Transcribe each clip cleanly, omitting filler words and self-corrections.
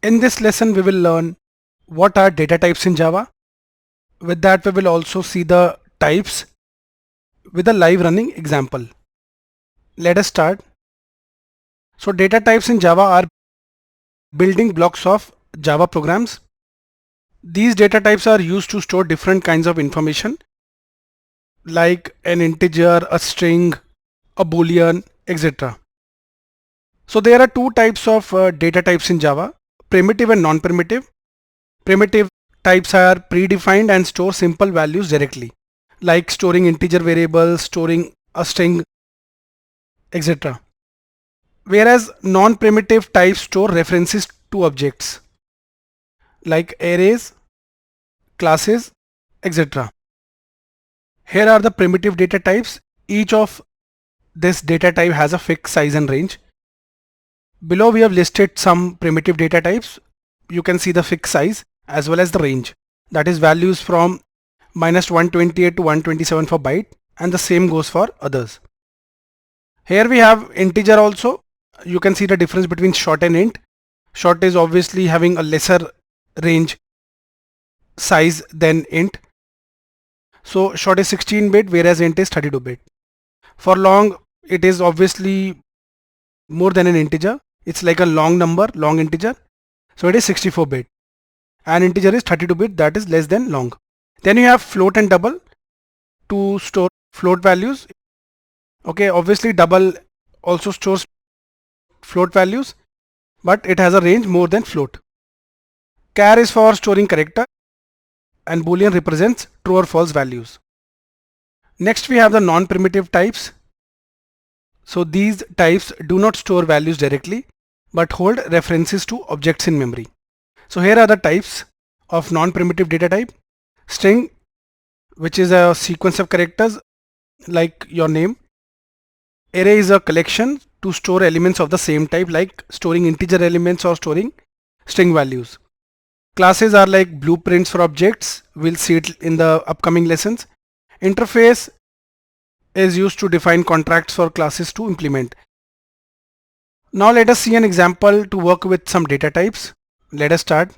In this lesson, we will learn what are data types in Java. With that, we will also see the types with a live running example. Let us start. So data types in Java are building blocks of Java programs. These data types are used to store different kinds of information like an integer, a string, a boolean, etc. So there are two types of data types in Java, primitive and non-primitive. Primitive types are predefined and store simple values directly, like storing integer variables, storing a string, etc. Whereas non-primitive types store references to objects like arrays, classes, etc. Here are the primitive data types. Each of this data type has a fixed size and range. Below we have listed some primitive data types. You can see the fixed size as well as the range. That is values from -128 to 127 for byte, and the same goes for others. Here we have integer also. You can see the difference between short and int. Short is obviously having a lesser range size than int. So short is 16-bit whereas int is 32-bit. For long, it is obviously more than an integer. It's like a long number, long integer. So it is 64-bit. And integer is 32-bit, that is less than long. Then you have float and double to store float values. Okay, obviously double also stores float values, but it has a range more than float. Char is for storing character and boolean represents true or false values. Next we have the non-primitive types. So these types do not store values directly but hold references to objects in memory. So here are the types of non-primitive data type. String, which is a sequence of characters like your name. Array is a collection to store elements of the same type, like storing integer elements or storing string values. Classes are like blueprints for objects. We'll see it in the upcoming lessons. Interface is used to define contracts for classes to implement. Now let us see an example to work with some data types. Let us start.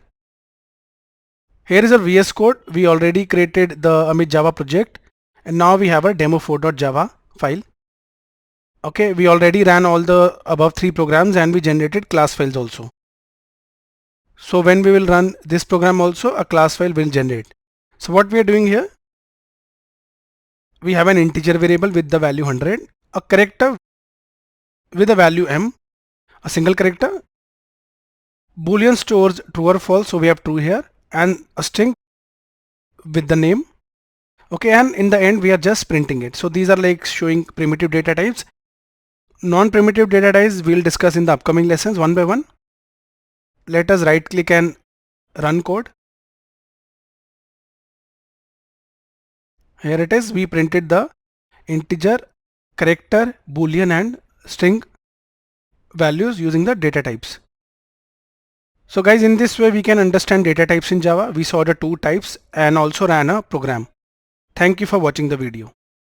Here is a VS Code. We already created the Amit Java project and now we have a demo4.java file. Okay, we already ran all the above three programs and we generated class files also. So when we will run this program also, a class file will generate. So what we are doing here, we have an integer variable with the value 100, a character with a value m, a single character, boolean stores true or false, so we have true here, and a string with the name. Okay, and in the end we are just printing it. So these are like showing primitive data types. Non-primitive data types we'll discuss in the upcoming lessons one by one. Let us right click and run code. Here it is. We printed the integer, character, boolean and string values using the data types. So guys, in this way we can understand data types in Java. We saw the two types and also ran a program. Thank you for watching the video.